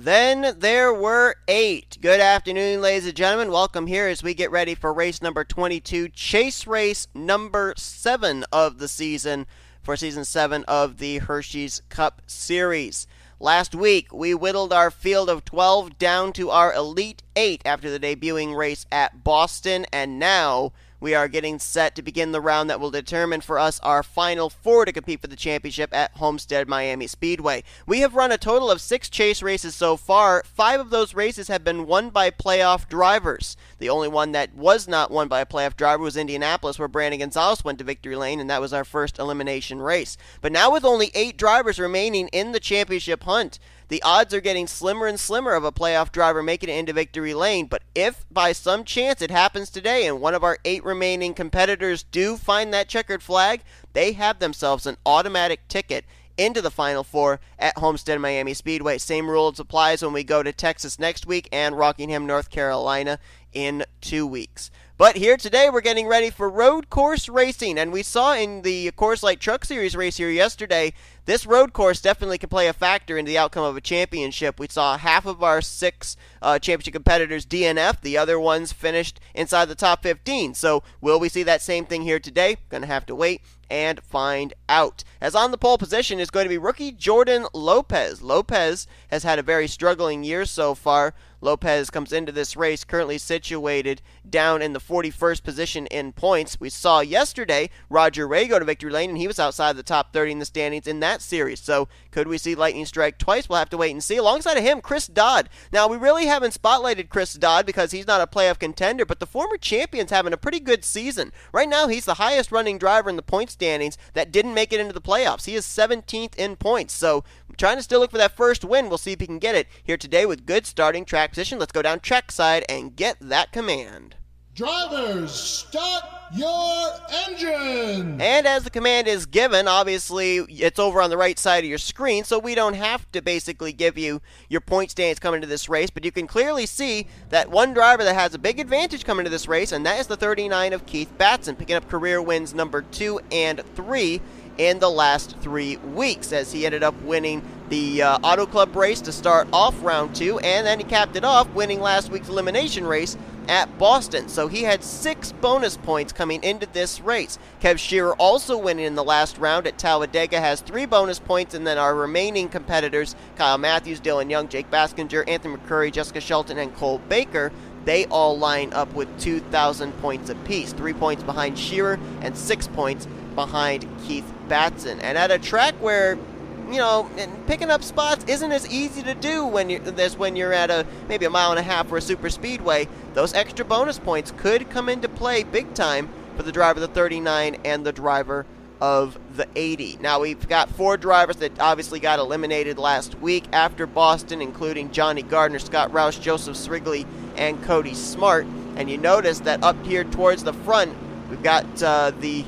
Then there were 8. Good afternoon, ladies and gentlemen. Welcome here as we get ready for race number 22, chase race number 7 of the season for season 7 of the Hersheys Cup Series. Last week, we whittled our field of 12 down to our Elite 8 after the debuting race at Boston, and now we are getting set to begin the round that will determine for us our final 4 to compete for the championship at Homestead Miami Speedway. We have run a total of 6 chase races so far. 5 of those races have been won by playoff drivers. The only one that was not won by a playoff driver was Indianapolis, where Brandon Gonzalez went to victory lane, and that was our first elimination race. But now with only 8 drivers remaining in the championship hunt, the odds are getting slimmer and slimmer of a playoff driver making it into victory lane. But if by some chance it happens today and one of our 8 remaining competitors do find that checkered flag, they have themselves an automatic ticket into the Final 4 at Homestead Miami Speedway. Same rules applies when we go to Texas next week and Rockingham, North Carolina in 2 weeks. But here today we're getting ready for road course racing, and we saw in the Coors Light Truck Series race here yesterday, this road course definitely can play a factor in the outcome of a championship. We saw half of our 6 championship competitors DNF. The other ones finished inside the top 15. So will we see that same thing here today? Going to have to wait and find out. As on the pole position is going to be rookie Jordan Lopez. Lopez has had a very struggling year so far. Lopez comes into this race currently situated down in the 41st position in points. We saw yesterday Roger Ray go to victory lane, and he was outside the top 30 in the standings in that series. So could we see lightning strike twice? We'll have to wait and see. Alongside of him, Chris Dodd. Now, we really haven't spotlighted Chris Dodd because he's not a playoff contender, but the former champion's having a pretty good season. Right now, he's the highest running driver in the point standings that didn't make it into the playoffs. He is 17th in points. So trying to still look for that first win. We'll see if he can get it here today with good starting track position. Let's go down trackside and get that command. Drivers, start your engine! And as the command is given, obviously it's over on the right side of your screen, so we don't have to basically give you your point standings coming into this race, but you can clearly see that one driver that has a big advantage coming into this race, and that is the 39 of Keith Batson, picking up career wins number 2 and 3 in the last 3 weeks, as he ended up winning the Auto Club race to start off round 2, and then he capped it off winning last week's elimination race at Boston. So he had 6 bonus points coming into this race. K Shearer also winning in the last round at Talladega has 3 bonus points, and then our remaining competitors, K Mathews, Dylan Young, J Baskinger, Anthony McCrury, J Shelton, and Cole Baker, they all line up with 2,000 points apiece. 3 points behind Shearer and 6 points behind Keith Batson. And at a track where, you know, picking up spots isn't as easy to do when you're at maybe a mile and a half or a super speedway, those extra bonus points could come into play big time for the driver of the 39 and the driver of the 80. Now, we've got 4 drivers that obviously got eliminated last week after Boston, including Johnny Gardner, Scott Roush, Joseph Srigley, and Cody Smart. And you notice that up here towards the front, we've got the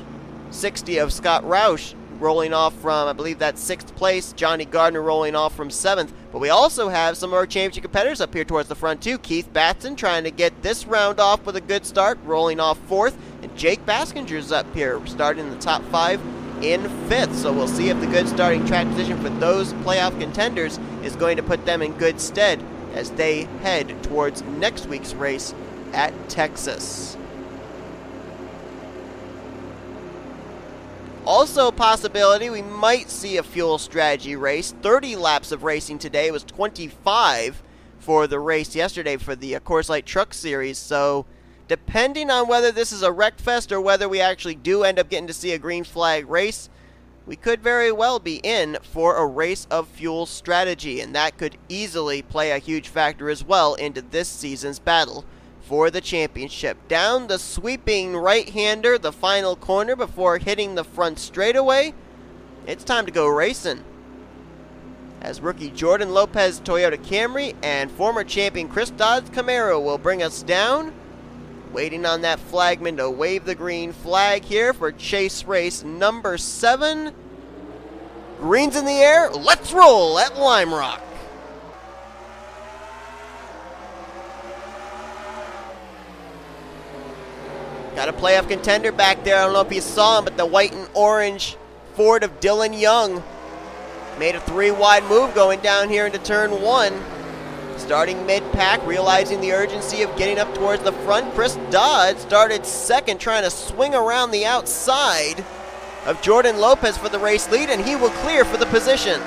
60 of Scott Roush rolling off from, I believe that's 6th place. Johnny Gardner rolling off from 7th. But we also have some of our championship competitors up here towards the front too. Keith Batson trying to get this round off with a good start, rolling off 4th. And J Baskinger's up here, starting in the top 5 in 5th. So we'll see if the good starting track position for those playoff contenders is going to put them in good stead as they head towards next week's race at Texas. Also a possibility, we might see a fuel strategy race. 30 laps of racing today. It was 25 for the race yesterday for the Coors Light Truck Series. So depending on whether this is a wreck fest or whether we actually do end up getting to see a green flag race, we could very well be in for a race of fuel strategy. And that could easily play a huge factor as well into this season's battle for the championship. Down the sweeping right-hander, the final corner before hitting the front straightaway. It's time to go racing, as rookie Jordan Lopez Toyota Camry and former champion Chris Dodd's Camaro will bring us down. Waiting on that flagman to wave the green flag here for chase race number 7. Greens in the air, let's roll at Lime Rock. Got a playoff contender back there. I don't know if you saw him, but the white and orange Ford of Dylan Young made a 3-wide move going down here into turn 1. Starting mid-pack, realizing the urgency of getting up towards the front, Chris Dodd started second, trying to swing around the outside of Jordan Lopez for the race lead, and he will clear for the position.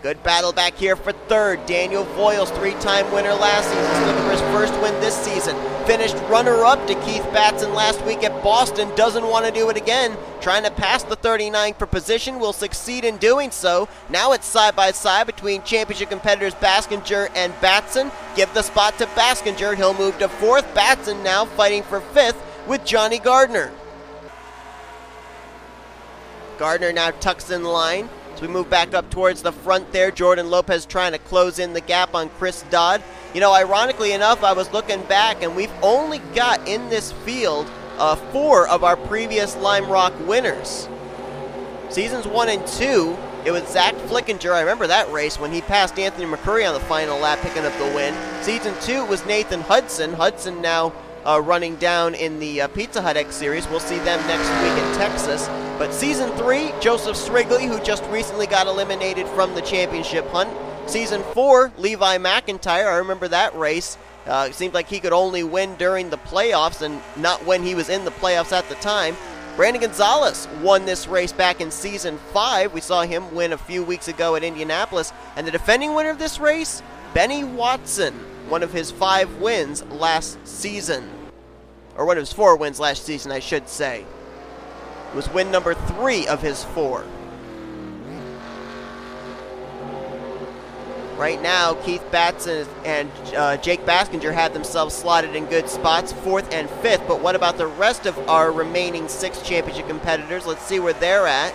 Good battle back here for third. Daniel Voyles, three-time winner last season, looking for his first win this season. Finished runner-up to Keith Batson last week at Boston. Doesn't want to do it again. Trying to pass the 39 for position. Will succeed in doing so. Now it's side-by-side between championship competitors Baskinger and Batson. Give the spot to Baskinger. He'll move to fourth. Batson now fighting for fifth with Johnny Gardner. Gardner now tucks in line. We move back up towards the front there. Jordan Lopez trying to close in the gap on Chris Dodd. You know, ironically enough, I was looking back, and we've only got in this field 4 of our previous Lime Rock winners. Seasons 1 and 2, it was Zach Flickinger. I remember that race when he passed Anthony McCrury on the final lap, picking up the win. Season 2 was Nathan Hudson. Hudson now running down in the Pizza Hut X Series. We'll see them next week in Texas. But Season 3, Joseph Srigley, who just recently got eliminated from the championship hunt. Season 4, Levi McIntyre. I remember that race. It seemed like he could only win during the playoffs and not when he was in the playoffs at the time. Brandon Gonzalez won this race back in Season 5. We saw him win a few weeks ago at Indianapolis. And the defending winner of this race, Benny Watson, one of his 5 wins last season. Or one of his 4 wins last season, I should say. It was win number 3 of his 4. Right now, Keith Batson and Jake Baskinger had themselves slotted in good spots, 4th and 5th. But what about the rest of our remaining 6 championship competitors? Let's see where they're at.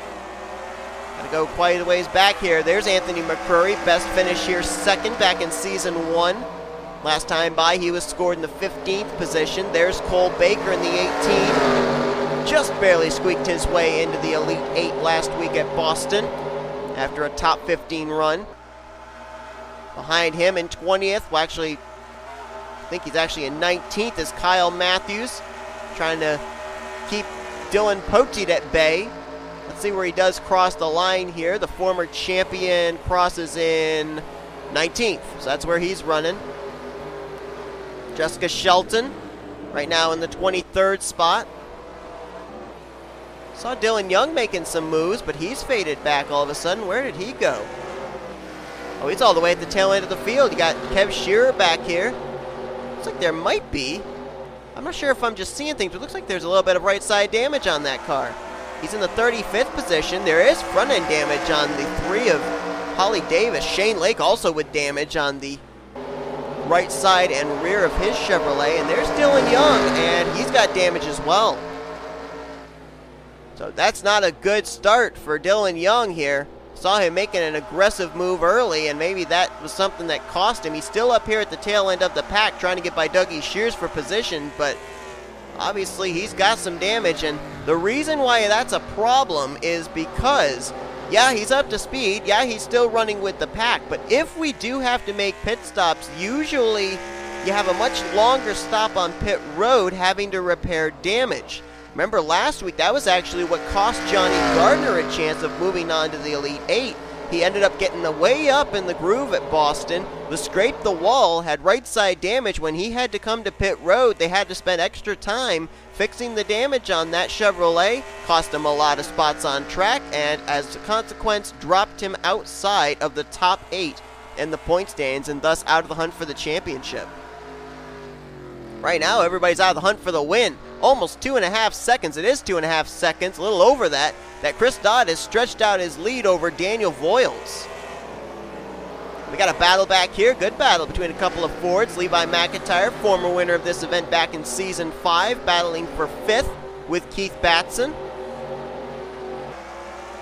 Gotta go quite a ways back here. There's Anthony McCrury, best finish here, 2nd back in Season 1. Last time by, he was scored in the 15th position. There's Cole Baker in the 18. Just barely squeaked his way into the Elite 8 last week at Boston after a top 15 run. Behind him in 20th, well actually, I think he's actually in 19th, is Kyle Mathews, trying to keep Dylan Poteet at bay. Let's see where he does cross the line here. The former champion crosses in 19th, so that's where he's running. Jessica Shelton, right now in the 23rd spot. Saw Dylan Young making some moves, but he's faded back all of a sudden. Where did he go? Oh, he's all the way at the tail end of the field. You got K Shearer back here. Looks like there might be. I'm not sure if I'm just seeing things, but it looks like there's a little bit of right side damage on that car. He's in the 35th position. There is front end damage on the 3 of Holly Davis. Shane Lake also with damage on the right side and rear of his Chevrolet. And there's Dylan Young, and he's got damage as well. So that's not a good start for Dylan Young here. Saw him making an aggressive move early, and maybe that was something that cost him. He's still up here at the tail end of the pack trying to get by Dougie Shears for position, but obviously he's got some damage. And the reason why that's a problem is because, yeah, he's up to speed. Yeah, he's still running with the pack. But if we do have to make pit stops, usually you have a much longer stop on pit road having to repair damage. Remember last week, that was actually what cost Johnny Gardner a chance of moving on to the Elite 8. He ended up getting way up in the groove at Boston, was scraped the wall, had right side damage. When he had to come to pit road, they had to spend extra time fixing the damage on that Chevrolet, cost him a lot of spots on track, and as a consequence, dropped him outside of the top 8 in the point stands, and thus out of the hunt for the championship. Right now, everybody's out of the hunt for the win. Almost 2.5 seconds. It is 2.5 seconds, a little over that Chris Dodd has stretched out his lead over Daniel Voyles. We got a battle back here. Good battle between a couple of Fords. Levi McIntyre, former winner of this event back in Season 5, battling for 5th with Keith Batson.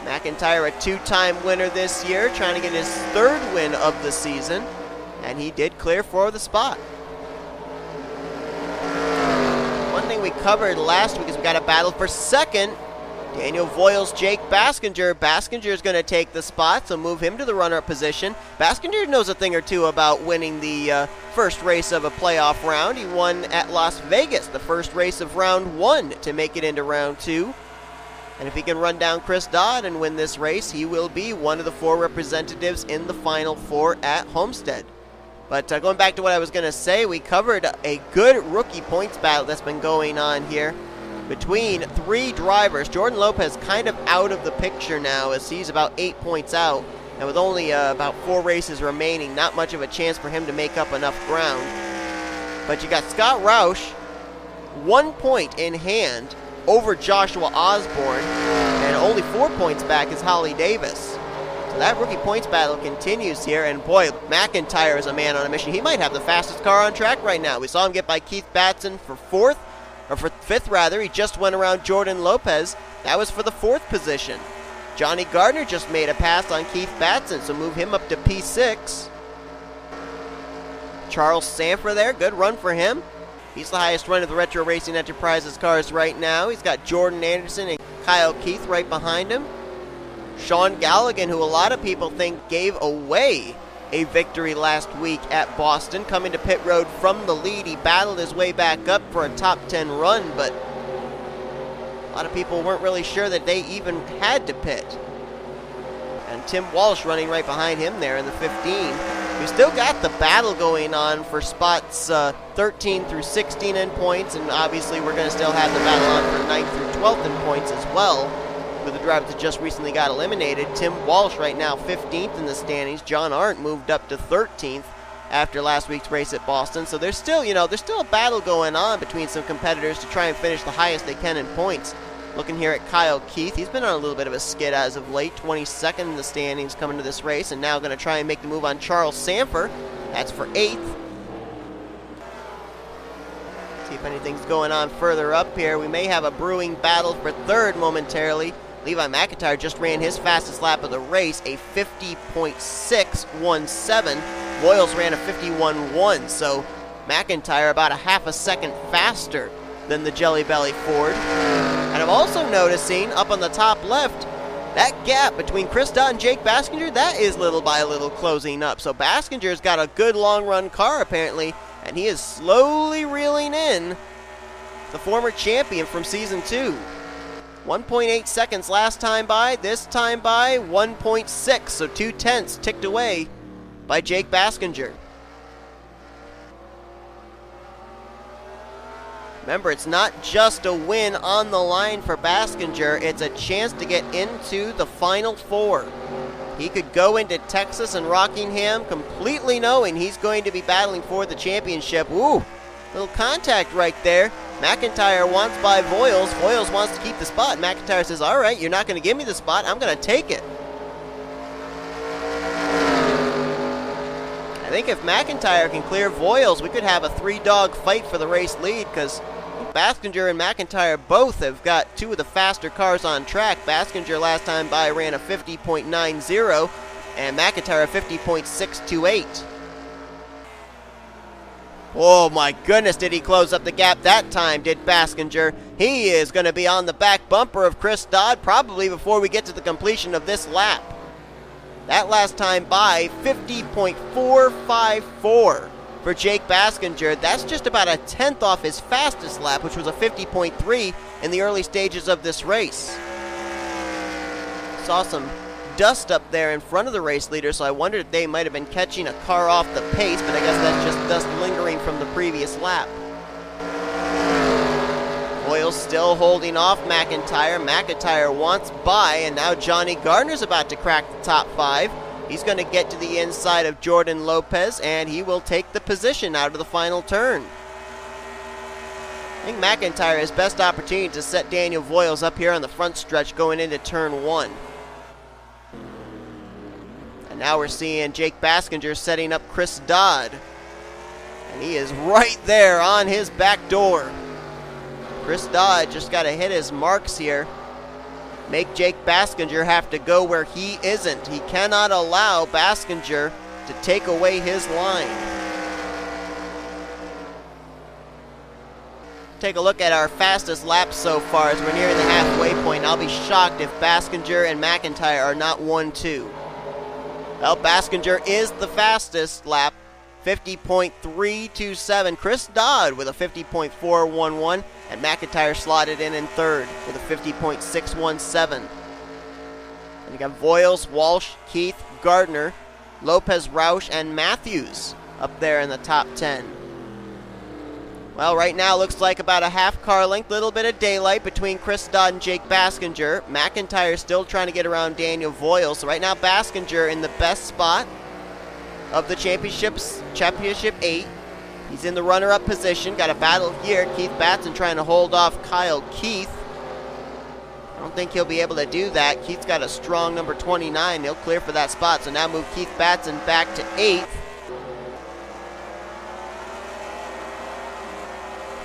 McIntyre, a 2-time winner this year, trying to get his 3rd win of the season, and he did clear for the spot. One thing we covered last week is we got a battle for 2nd. Daniel Voyles, Jake Baskinger. Baskinger is going to take the spot, so move him to the runner-up position. Baskinger knows a thing or two about winning the first race of a playoff round. He won at Las Vegas, the first race of round 1 to make it into round 2. And if he can run down Chris Dodd and win this race, he will be one of the 4 representatives in the Final 4 at Homestead. But going back to what I was going to say, we covered a good rookie points battle that's been going on here between 3 drivers. Jordan Lopez kind of out of the picture now as he's about 8 points out. And with only about 4 races remaining, not much of a chance for him to make up enough ground. But you got Scott Roush, 1 point in hand over Joshua Osborne, and only 4 points back is Holly Davis. So that rookie points battle continues here, and boy, McIntyre is a man on a mission. He might have the fastest car on track right now. We saw him get by Keith Batson for 5th rather. He just went around Jordan Lopez. That was for the 4th position. Johnny Gardner just made a pass on Keith Batson, so move him up to P6. Charles Sandfer there, good run for him. He's the highest run of the Retro Racing Enterprises cars right now. He's got Jordan Anderson and Kyle Keith right behind him. Sean Gallighan, who a lot of people think gave away a victory last week at Boston, coming to pit road from the lead. He battled his way back up for a top 10 run, but a lot of people weren't really sure that they even had to pit. And Tim Walsh running right behind him there in the 15. We still got the battle going on for spots 13 through 16 in points, and obviously we're going to still have the battle on for 9th through 12th in points as well, with the drivers that just recently got eliminated. Tim Walsh right now 15th in the standings. J Arndt moved up to 13th after last week's race at Boston. So there's still, there's still a battle going on between some competitors to try and finish the highest they can in points. Looking here at Kyle Keith, he's been on a little bit of a skid as of late, 22nd in the standings coming to this race, and now going to try and make the move on Charles Sandfer. That's for 8th. See if anything's going on further up here. We may have a brewing battle for 3rd momentarily. Levi McIntyre just ran his fastest lap of the race, a 50.617. Voyles ran a 51.1, so McIntyre about a half a second faster than the Jelly Belly Ford. And I'm also noticing up on the top left, that gap between Chris Dodd and J Baskinger, that is little by little closing up. So Baskinger's got a good long run car apparently, and he is slowly reeling in the former champion from season 2. 1.8 seconds last time by, this time by 1.6, so 2/10 ticked away by Jake Baskinger. Remember, it's not just a win on the line for Baskinger, it's a chance to get into the Final 4. He could go into Texas and Rockingham completely knowing he's going to be battling for the championship. Ooh, little contact right there. McIntyre wants by Voyles. Voyles wants to keep the spot. McIntyre says, all right, you're not going to give me the spot. I'm going to take it. I think if McIntyre can clear Voyles, we could have a 3-dog fight for the race lead, because Baskinger and McIntyre both have got 2 of the faster cars on track. Baskinger last time by ran a 50.90 and McIntyre a 50.628. Oh my goodness, did he close up the gap that time, did Baskinger. He is going to be on the back bumper of Chris Dodd probably before we get to the completion of this lap. That last time by 50.454 for Jake Baskinger. That's just about a 10th off his fastest lap, which was a 50.3 in the early stages of this race. Saw some dust up there in front of the race leader, so I wondered if they might have been catching a car off the pace, but I guess that's just dust lingering from the previous lap. Voyles still holding off McIntyre. McIntyre wants by, and now Johnny Gardner's about to crack the top 5. He's going to get to the inside of Jordan Lopez, and he will take the position out of the final turn. I think McIntyre has best opportunity to set Daniel Voyles up here on the front stretch going into turn 1. And now we're seeing Jake Baskinger setting up Chris Dodd. And he is right there on his back door. Chris Dodd just got to hit his marks here. Make Jake Baskinger have to go where he isn't. He cannot allow Baskinger to take away his line. Take a look at our fastest laps so far as we're nearing the halfway point. I'll be shocked if Baskinger and McIntyre are not 1-2. Well, Baskinger is the fastest lap, 50.327. Chris Dodd with a 50.411, and McIntyre slotted in third with a 50.617. And you got Voyles, Walsh, Keith, Gardner, Lopez, Roush, and Mathews up there in the top 10. Well, right now looks like about a half car length, little bit of daylight between Chris Dodd and J Baskinger. McIntyre still trying to get around Daniel Voyles. So right now Baskinger in the best spot of the championship 8. He's in the runner-up position. Got a battle here. K Batson trying to hold off Kyle Keith. I don't think he'll be able to do that. Keith's got a strong number 29. He'll clear for that spot. So now move K Batson back to 8th.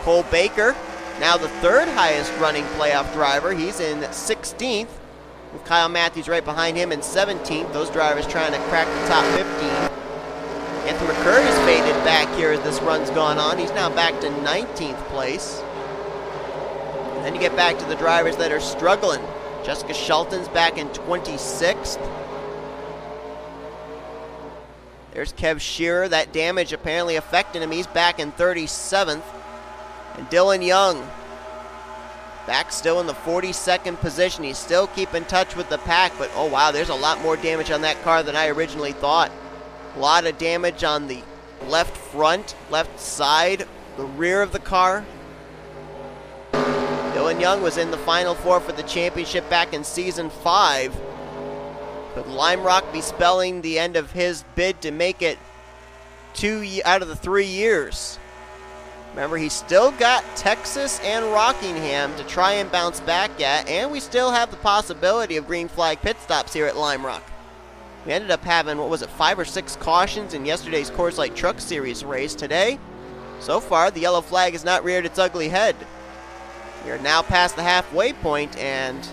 Cole Baker, now the third highest running playoff driver. He's in 16th, with Kyle Mathews right behind him in 17th. Those drivers trying to crack the top 15. Anthony McCurry's faded back here as this run's gone on. He's now back to 19th place. And then you get back to the drivers that are struggling. J Shelton's back in 26th. There's K Shearer. That damage apparently affecting him. He's back in 37th. And Dylan Young, back still in the 42nd position. He's still keeping touch with the pack, but oh wow, there's a lot more damage on that car than I originally thought. A lot of damage on the left front, left side, the rear of the car. Dylan Young was in the Final Four for the championship back in Season 5. Could Lime Rock be spelling the end of his bid to make it 2 out of the 3 years? Remember, he's still got Texas and Rockingham to try and bounce back at, and we still have the possibility of green flag pit stops here at Lime Rock. We ended up having, 5 or 6 cautions in yesterday's Coors Light Truck Series race. Today, so far, the yellow flag has not reared its ugly head. We are now past the halfway point, and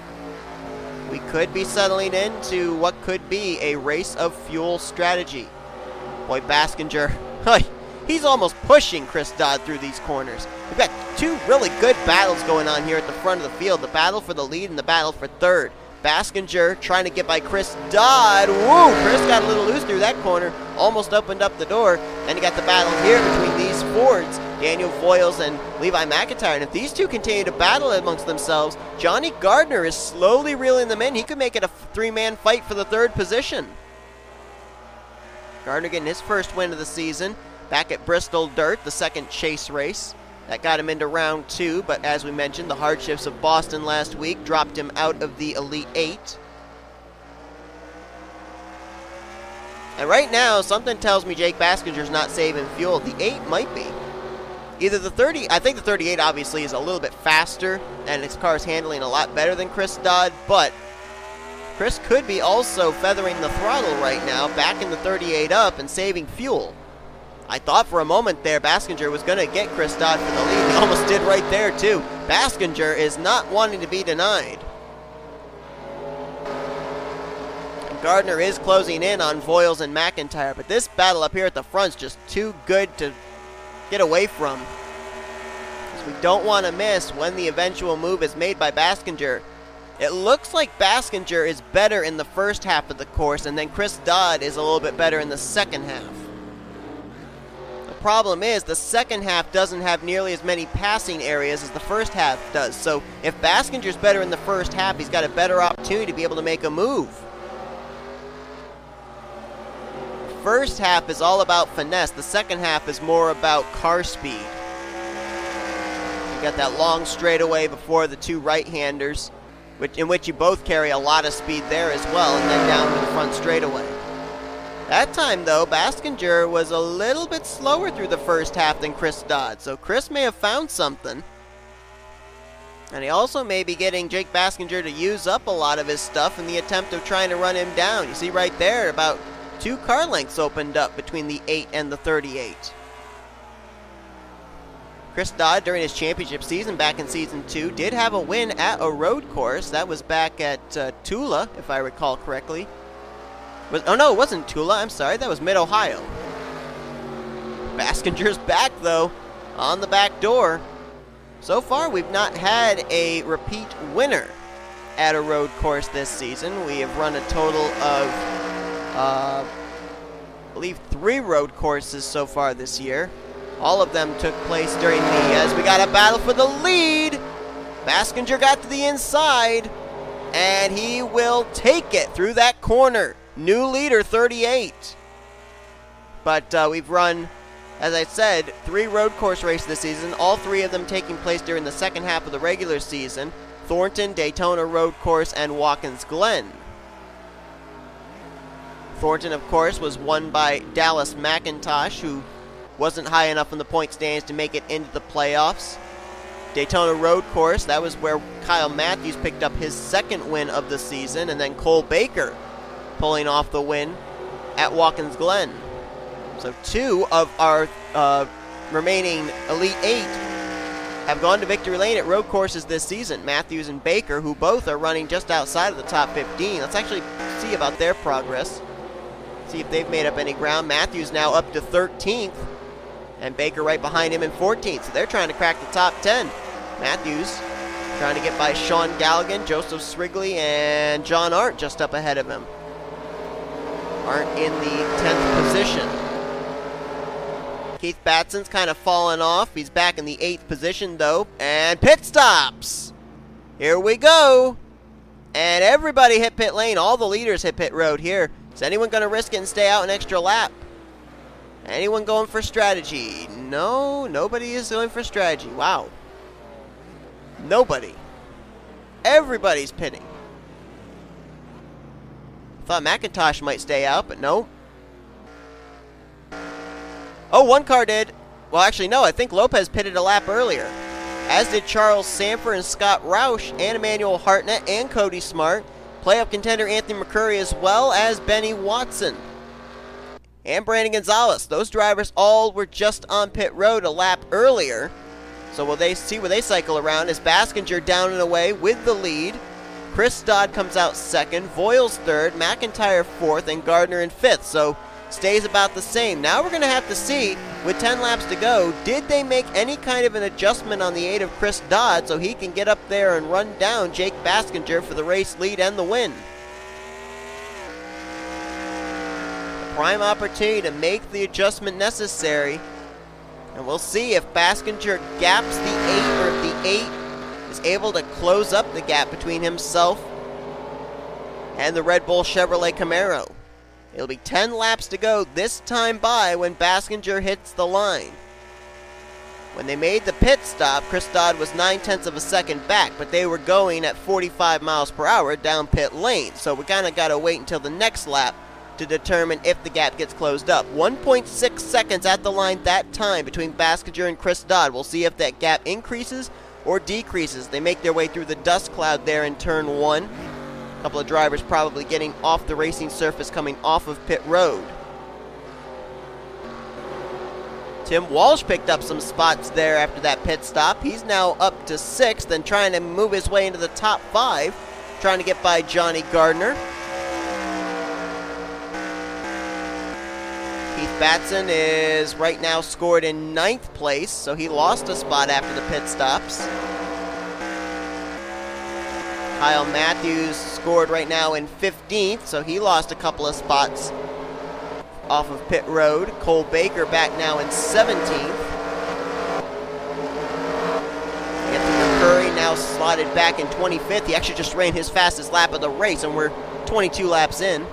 we could be settling into what could be a race of fuel strategy. Boy, Baskinger, he's almost pushing Chris Dodd through these corners. We've got 2 really good battles going on here at the front of the field. The battle for the lead and the battle for third. Baskinger trying to get by Chris Dodd. Woo! Chris got a little loose through that corner. Almost opened up the door. Then you got the battle here between these Fords, Daniel Voyles and Levi McIntyre. And if these two continue to battle amongst themselves, Johnny Gardner is slowly reeling them in. He could make it a 3-man fight for the 3rd position. Gardner getting his first win of the season. Back at Bristol Dirt, the 2nd chase race. That got him into round 2, but as we mentioned, the hardships of Boston last week dropped him out of the Elite 8. And right now, something tells me J Baskinger's not saving fuel. The 8 might be. Either the 30, I think the 38 obviously is a little bit faster, and his car's handling a lot better than Chris Dodd, but Chris could be also feathering the throttle right now, backing the 38 up and saving fuel. I thought for a moment there Baskinger was going to get Chris Dodd for the lead. He almost did right there, too. Baskinger is not wanting to be denied. And Gardner is closing in on Voyles and McIntyre, but this battle up here at the front's just too good to get away from. Because we don't want to miss when the eventual move is made by Baskinger. It looks like Baskinger is better in the first half of the course, and then Chris Dodd is a little bit better in the second half. Problem is the second half doesn't have nearly as many passing areas as the first half does. So if Baskinger's better in the first half, he's got a better opportunity to be able to make a move. The first half is all about finesse. The second half is more about car speed. You got that long straightaway before the 2 right-handers, in which you both carry a lot of speed there as well, and then down to the front straightaway. That time, though, Baskinger was a little bit slower through the first half than Chris Dodd, so Chris may have found something. And he also may be getting J Baskinger to use up a lot of his stuff in the attempt of trying to run him down. You see right there, about 2 car lengths opened up between the 8 and the 38. Chris Dodd, during his championship season back in Season 2, did have a win at a road course. That was back at Tula, if I recall correctly. Oh no, it wasn't Tula, I'm sorry, that was Mid-Ohio. Baskinger's back, though, on the back door. So far, we've not had a repeat winner at a road course this season. We have run a total of believe 3 road courses so far this year. All of them took place during as we got a battle for the lead. Baskinger got to the inside, and he will take it through that corner. New leader, 38. But we've run, as I said, 3 road course races this season, all 3 of them taking place during the second half of the regular season. Thornton, Daytona Road Course, and Watkins Glen. Thornton, of course, was won by Dallas McIntosh, who wasn't high enough in the point standings to make it into the playoffs. Daytona Road Course, that was where Kyle Mathews picked up his 2nd win of the season, and then Cole Baker pulling off the win at Watkins Glen. So 2 of our remaining Elite 8 have gone to victory lane at road courses this season. Mathews and Baker, who both are running just outside of the top 15. Let's actually see about their progress. See if they've made up any ground. Mathews now up to 13th, and Baker right behind him in 14th. So they're trying to crack the top 10. Mathews trying to get by Sean Gallighan, Joseph Srigley, and J Arndt just up ahead of him. Arndt in the 10th position. Keith Batson's kind of fallen off. He's back in the 8th position, though. And pit stops. Here we go. And everybody hit pit lane. All the leaders hit pit road here. Is anyone going to risk it and stay out an extra lap? Anyone going for strategy? No, nobody is going for strategy. Wow. Nobody. Everybody's pitting. Thought McIntosh might stay out, but no. Oh, one car did. Well, actually, no. I think Lopez pitted a lap earlier. As did Charles Sandfer and Scott Roush and Emmanuel Hartnett and Cody Smart. Playoff contender Anthony McCrury, as well as Benny Watson and Brandon Gonzalez. Those drivers all were just on pit road a lap earlier. So will they see where they cycle around as Baskinger down and away with the lead. Chris Dodd comes out 2nd, Voyles 3rd, McIntyre 4th, and Gardner in 5th. So stays about the same. Now we're going to have to see, with 10 laps to go, did they make any kind of an adjustment on the 8 of Chris Dodd so he can get up there and run down Jake Baskinger for the race lead and the win? Prime opportunity to make the adjustment necessary. And we'll see if Baskinger gaps the 8 or if the 8 is able to close up the gap between himself and the Red Bull Chevrolet Camaro. It'll be 10 laps to go this time by when Baskinger hits the line. When they made the pit stop, Chris Dodd was 9/10 of a second back, but they were going at 45 miles per hour down pit lane. So we kind of got to wait until the next lap to determine if the gap gets closed up. 1.6 seconds at the line that time between Baskinger and Chris Dodd. We'll see if that gap increases or decreases. They make their way through the dust cloud there in turn 1. A couple of drivers probably getting off the racing surface coming off of pit road. Tim Walsh picked up some spots there after that pit stop. He's now up to 6th and trying to move his way into the top 5, trying to get by Johnny Gardner. Keith Batson is right now scored in 9th place, so he lost a spot after the pit stops. Kyle Mathews scored right now in 15th, so he lost a couple of spots off of pit road. Cole Baker back now in 17th. Anthony McCrury now slotted back in 25th. He actually just ran his fastest lap of the race, and we're 22 laps in.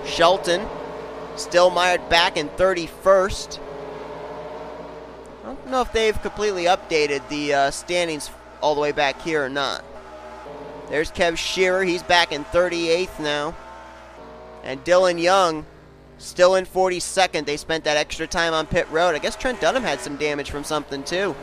Shelton still mired back in 31st. I don't know if they've completely updated the standings all the way back here or not. There's K Shearer. He's back in 38th now. And Dylan Young still in 42nd. They spent that extra time on pit road. I guess Trent Dunham had some damage from something too,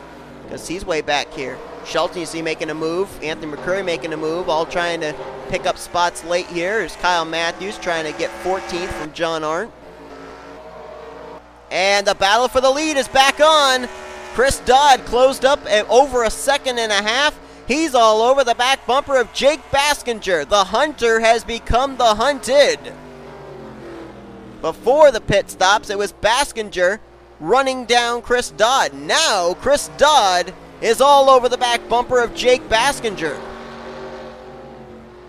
because he's way back here. Shelton, you see, making a move. Anthony McCrury making a move, all trying to pick up spots late here. There's Kyle Mathews trying to get 14th from J Arndt. And the battle for the lead is back on. Chris Dodd closed up at over a second and a half. He's all over the back bumper of Jake Baskinger. The hunter has become the hunted. Before the pit stops, it was Baskinger running down Chris Dodd. Now Chris Dodd is all over the back bumper of Jake Baskinger.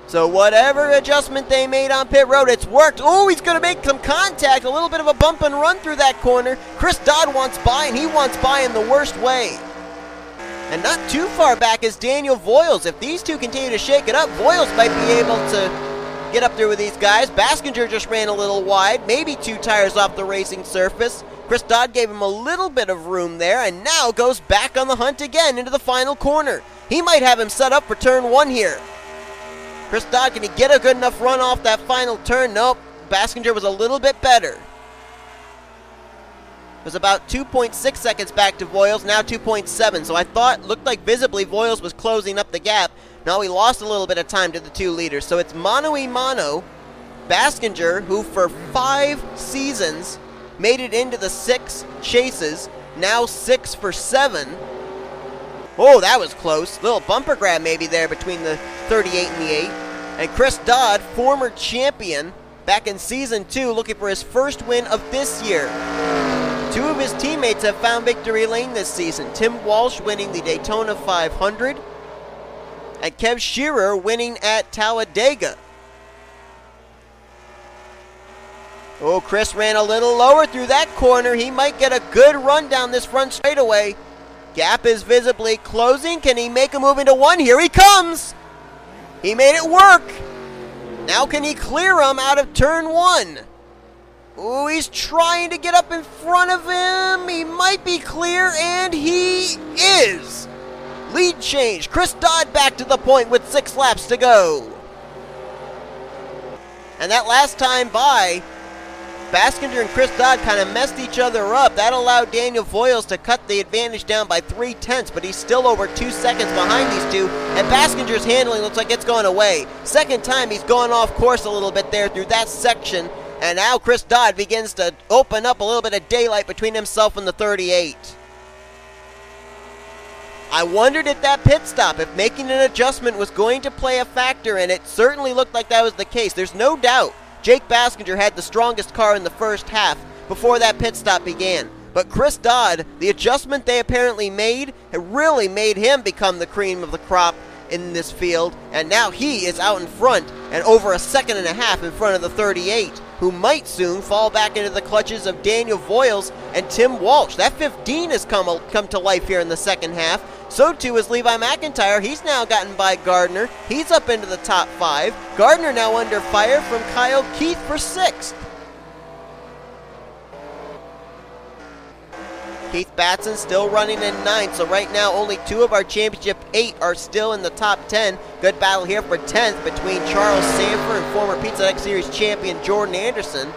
So whatever adjustment they made on pit road, it's worked. Oh, he's going to make some contact. A little bit of a bump and run through that corner. Chris Dodd wants by, and he wants by in the worst way. And not too far back is Daniel Voyles. If these two continue to shake it up, Voyles might be able to get up there with these guys. Baskinger just ran a little wide, maybe 2 tires off the racing surface. Chris Dodd gave him a little bit of room there, and now goes back on the hunt again into the final corner. He might have him set up for turn 1 here. Chris Dodd, can he get a good enough run off that final turn? Nope. Baskinger was a little bit better. It was about 2.6 seconds back to Voyles, now 2.7. So I thought, looked like visibly Voyles was closing up the gap. Now he lost a little bit of time to the 2 leaders. So it's mano-a-mano. Baskinger, who for 5 seasons made it into the 6 chases, now 6 for 7. Oh, that was close. Little bumper grab maybe there between the 38 and the 8. And Chris Dodd, former champion, back in Season 2, looking for his first win of this year. 2 of his teammates have found victory lane this season. T Walch winning the Daytona 500, and K Shearer winning at Talladega. Oh, Chris ran a little lower through that corner. He might get a good run down this front straightaway. Gap is visibly closing. Can he make a move into 1? Here he comes! He made it work! Now can he clear him out of turn 1? Oh, he's trying to get up in front of him. He might be clear, and he is! Lead change. Chris Dodd back to the point with 6 laps to go. And that last time by, Baskinger and Chris Dodd kind of messed each other up. That allowed Daniel Voyles to cut the advantage down by 3/10, but he's still over 2 seconds behind these two, and Baskinger's handling looks like it's going away. Second time he's gone off course a little bit there through that section, and now Chris Dodd begins to open up a little bit of daylight between himself and the 38. I wondered if that pit stop, if making an adjustment was going to play a factor, and it certainly looked like that was the case. There's no doubt J Baskinger had the strongest car in the first half before that pit stop began. But Chris Dodd, the adjustment they apparently made, had really made him become the cream of the crop in this field. And now he is out in front and over 1.5 seconds in front of the 38, who might soon fall back into the clutches of Daniel Voyles and T Walch. That 15 has come to life here in the second half. So too is Levi McIntyre. He's now gotten by Gardner. He's up into the top 5. Gardner now under fire from Kyle Keith for 6th. Keith Batson still running in 9th. So right now only 2 of our championship 8 are still in the top 10. Good battle here for 10th between Charles Sandfer and former Pizza X Series champion Jordan Anderson.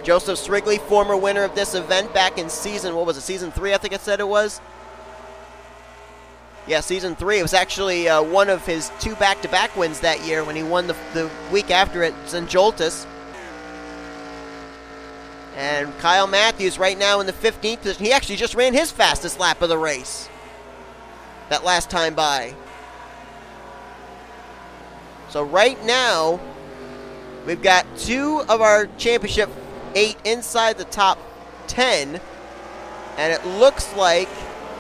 Joseph Srigley, former winner of this event back in season 3 I think I said it was? Yeah, Season 3. It was actually one of his 2 back-to-back wins that year when he won the week after at St. Joltis. And Kyle Mathews right now in the 15th position. He actually just ran his fastest lap of the race that last time by. So right now, we've got 2 of our championship 8 inside the top 10. And it looks like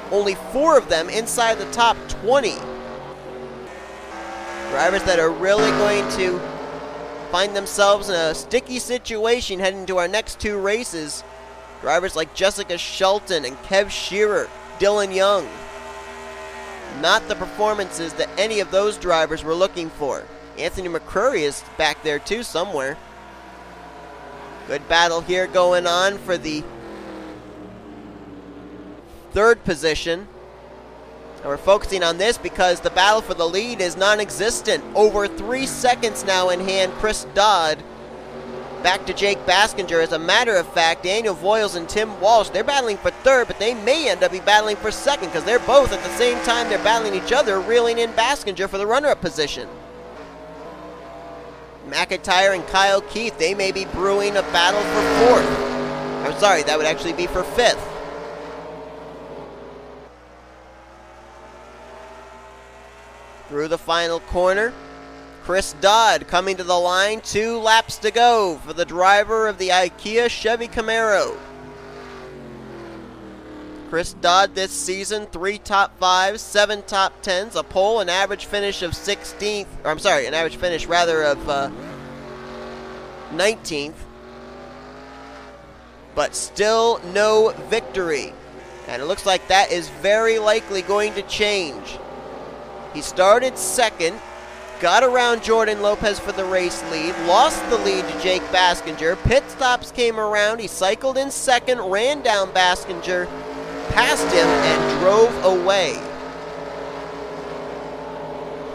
only 4 of them inside the top 20. Drivers that are really going to find themselves in a sticky situation heading into our next 2 races. Drivers like Jessica Shelton and K Shearer, Dylan Young. Not the performances that any of those drivers were looking for. Anthony McCrury is back there too somewhere. Good battle here going on for the 3rd position. And we're focusing on this because the battle for the lead is non-existent. Over 3 seconds now in hand. Chris Dodd back to J Baskinger. As a matter of fact, Daniel Voyles and T Walch, they're battling for 3rd, but they may end up battling for 2nd because they're both at the same time they're battling each other, reeling in Baskinger for the runner-up position. McIntyre and Kyle Keith, they may be brewing a battle for 4th. I'm sorry, that would actually be for 5th. Through the final corner, Chris Dodd coming to the line, 2 laps to go for the driver of the IKEA Chevy Camaro. Chris Dodd this season, 3 top 5s, 7 top 10s, a pole, an average finish of 16th, or I'm sorry, an average finish rather of 19th, but still no victory. And it looks like that is very likely going to change. He started second, got around Jordan Lopez for the race lead, lost the lead to J Baskinger, pit stops came around, he cycled in second, ran down Baskinger, passed him, and drove away.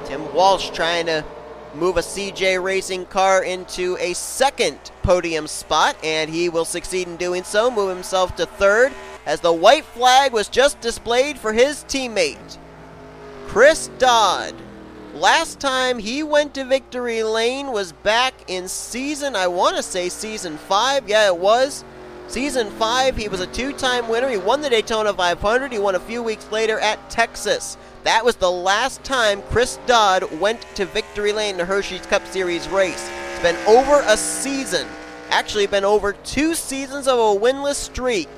Tim Walsh trying to move a CJ Racing car into a second podium spot, and he will succeed in doing so, move himself to third, as the white flag was just displayed for his teammate, Chris Dodd. Last time he went to victory lane was back in season, I want to say season 5. Yeah, it was. Season 5, he was a 2-time winner. He won the Daytona 500. He won a few weeks later at Texas. That was the last time Chris Dodd went to victory lane in the Hersheys Cup Series race. It's been over a season. Actually, been over 2 seasons of a winless streak.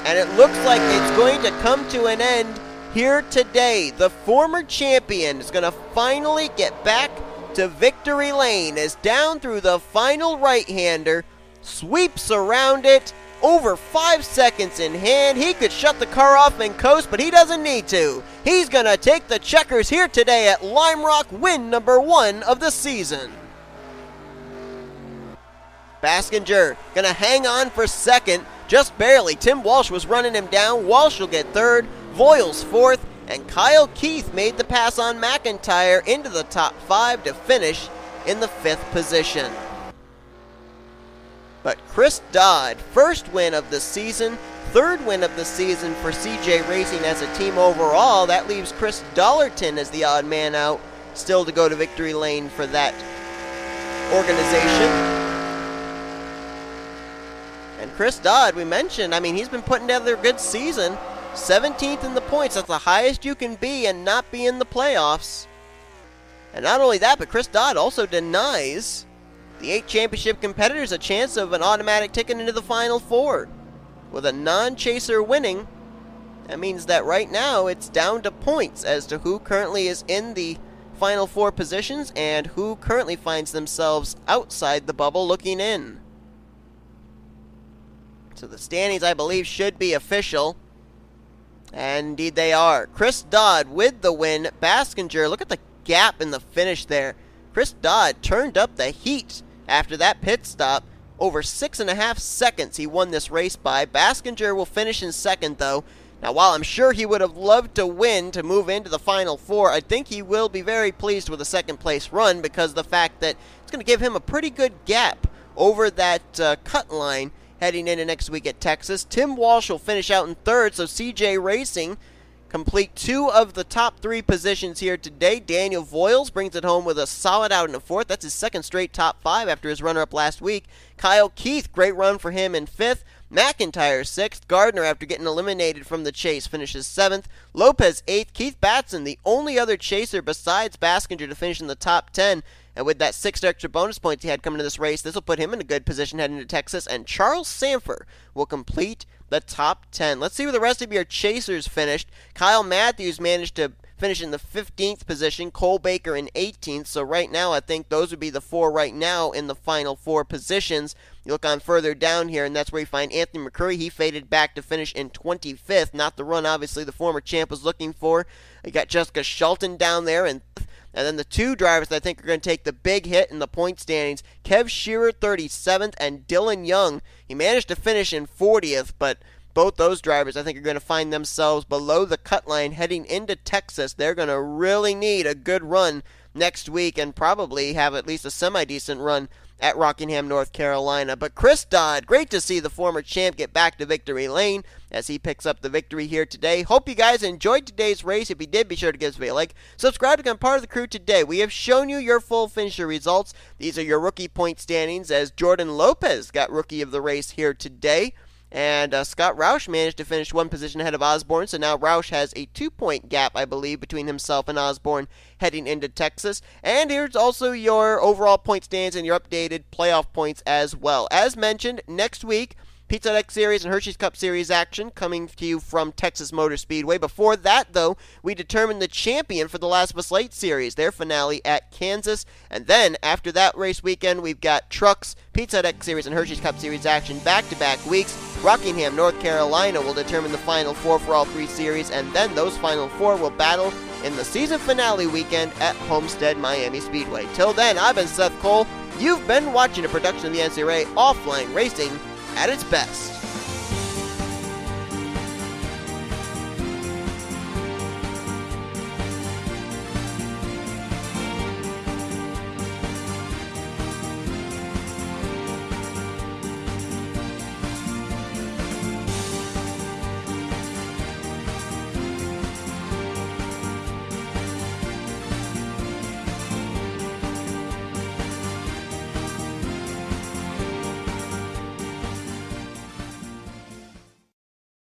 And it looks like it's going to come to an end here today. The former champion is going to finally get back to victory lane as down through the final right-hander, sweeps around it, over 5 seconds in hand. He could shut the car off and coast, but he doesn't need to. He's going to take the checkers here today at Lime Rock, win number 1 of the season. Baskinger going to hang on for second, just barely. Tim Walsh was running him down. Walsh will get third, Voyles fourth, and Kyle Keith made the pass on McIntyre into the top 5 to finish in the 5th position. But Chris Dodd, first win of the season, 3rd win of the season for CJ Racing as a team overall. That leaves Chris Dollerton as the odd man out, still to go to victory lane for that organization. And Chris Dodd, we mentioned, I mean, he's been putting together a good season. 17th in the points, that's the highest you can be and not be in the playoffs. And not only that, but Chris Dodd also denies the 8 championship competitors a chance of an automatic ticket into the Final Four. With a non-chaser winning, that means that right now it's down to points as to who currently is in the Final Four positions and who currently finds themselves outside the bubble looking in. So the standings, I believe, should be official. And indeed they are. Chris Dodd with the win. Baskinger, look at the gap in the finish there. Chris Dodd turned up the heat after that pit stop. Over 6.5 seconds he won this race by. Baskinger will finish in second, though. Now, while I'm sure he would have loved to win to move into the Final Four, I think he will be very pleased with a second-place run because of the fact that it's going to give him a pretty good gap over that cut line heading into next week at Texas. Tim Walsh will finish out in third, so CJ Racing complete 2 of the top 3 positions here today. Daniel Voyles brings it home with a solid out in the 4th. That's his 2nd straight top 5 after his runner-up last week. Kyle Keith, great run for him in 5th. McIntyre 6th. Gardner, after getting eliminated from the chase, finishes 7th. Lopez 8th. Keith Batson, the only other chaser besides Baskinger to finish in the top 10. And with that 6 extra bonus points he had coming to this race, this will put him in a good position heading to Texas. And Charles Sandfer will complete the top 10. Let's see where the rest of your chasers finished. Kyle Mathews managed to finish in the 15th position. Cole Baker in 18th. So right now, I think those would be the 4 right now in the final 4 positions. You look on further down here, and that's where you find Anthony McCrury. He faded back to finish in 25th. Not the run, obviously, the former champ was looking for. You got J Shelton down there, and then the 2 drivers that I think are going to take the big hit in the point standings, K Shearer 37th and Dylan Young. He managed to finish in 40th, but both those drivers I think are going to find themselves below the cut line heading into Texas. They're going to really need a good run next week and probably have at least a semi-decent run at Rockingham, North Carolina. But Chris Dodd, great to see the former champ get back to victory lane as he picks up the victory here today. Hope you guys enjoyed today's race. If you did, be sure to give us a video like. Subscribe to become part of the crew today. We have shown you your full finisher results. These are your rookie point standings as Jordan Lopez got rookie of the race here today. And Scott Roush managed to finish 1 position ahead of Osborne, so now Roush has a 2-point gap, I believe, between himself and Osborne heading into Texas. And here's also your overall point standings and your updated playoff points as well. As mentioned, next week Pizza Deck Series and Hersheys Cup Series action coming to you from Texas Motor Speedway. Before that, though, we determined the champion for the Last of Us Late Series, their finale at Kansas. And then, after that race weekend, we've got Trucks, Pizza Deck Series, and Hersheys Cup Series action back-to-back weeks. Rockingham, North Carolina will determine the Final Four for all three series, and then those Final Four will battle in the season finale weekend at Homestead Miami Speedway. Till then, I've been Seth Cole. You've been watching a production of the NCRA Offline Racing at its best.